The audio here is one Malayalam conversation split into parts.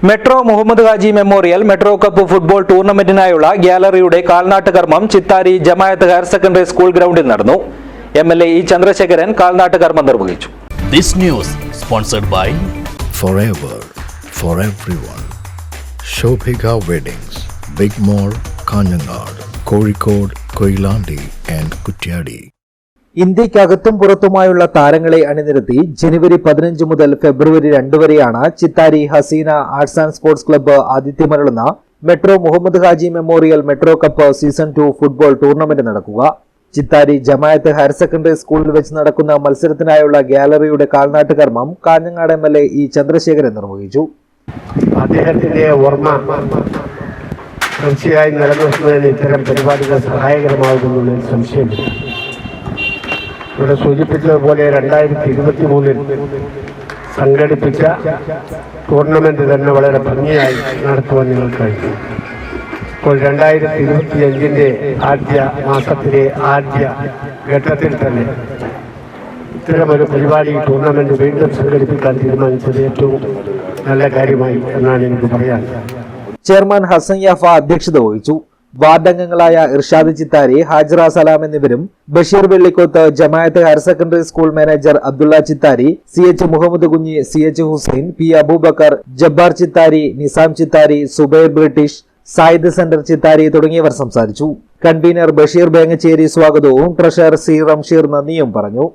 Metro Muhammad Haji memorial metro cup football ടൂർണമെന്റിനായുള്ള ഗ്യാലറിയുടെ കാൽനാട്ട് കർമ്മം Chittari Jamaath higher secondary school ഗ്രൗണ്ടിൽ നടന്നു. MLA E. ചന്ദ്രശേഖരൻ കാൽനാട്ട് കർമ്മം നിർവഹിച്ചു. This news sponsored by Forever for everyone. Shobhika Weddings, Big Mall, Kanjangad, Kozhikode, Koilandi and Kutyadi. ഇന്ത്യക്കകത്തും പുറത്തുമായുള്ള താരങ്ങളെ അണിനിരത്തി ജനുവരി 15 മുതൽ ഫെബ്രുവരി 2 വരെയാണ് Chittari Haseena arts and sports club ആതിഥ്യമരുളുന്ന metro Muhammad Haji memorial metro cup season 2 football tournament നടക്കുക. ചിത്താരി ജമാഅത്ത് ഹയർ സെക്കൻഡറി സ്കൂളിൽ വെച്ച് നടക്കുന്ന മത്സരത്തിനായുള്ള ഗ്യാലറിയുടെ കാൽനാട്ട് കർമ്മം കാഞ്ഞങ്ങാട് MLA E. ചന്ദ്രശേഖരൻ നിർവഹിച്ചു. അദ്ദേഹത്തിന്റെ ഓർമ്മ തീർച്ചയായും നിലനിർത്തുന്നതിന് ഇത്തരം പരിപാടികൾ സഹായകരമാകുമെന്നതിൽ സംശയമില്ല. ഇവിടെ സൂചിപ്പിച്ചതുപോലെ 2023 സംഘടിപ്പിച്ച ടൂർണമെന്റ് തന്നെ വളരെ ഭംഗിയായി നടത്തുവാൻ നിങ്ങൾ കഴിഞ്ഞു. ഇപ്പോൾ 2025 ആദ്യ മാസത്തിലെ ആദ്യ ഘട്ടത്തിൽ തന്നെ ഇത്തരമൊരു പരിപാടി ടൂർണമെന്റ് വീണ്ടും സംഘടിപ്പിക്കാൻ തീരുമാനിച്ചത് ഏറ്റവും നല്ല കാര്യമായി എന്നാണ് എനിക്ക് പറയാൻ. ചെയർമാൻ ഹസൻ യാഫ അധ്യക്ഷത വഹിച്ചു. വാർഡംഗങ്ങളായ ഇർഷാദ് ചിത്താരി, ഹാജറ സലാം എന്നിവരും Basheer Vellikkoth, Jamaath higher secondary school manager Abdulla Chittari, CH Muhammad Kunhi, CH Hussain, P. Aboobacker, Jabbar Chittari, Nizam Chittari, Zubair British, Sayid centre Chittari തുടങ്ങിയവർ സംസാരിച്ചു. കൺവീനർ ബഷീർ ബേങ്ങച്ചേരി സ്വാഗതവും ട്രഷറർ C. റംഷീർ നന്ദിയും പറഞ്ഞു.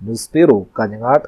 News bureau, Kanhangad.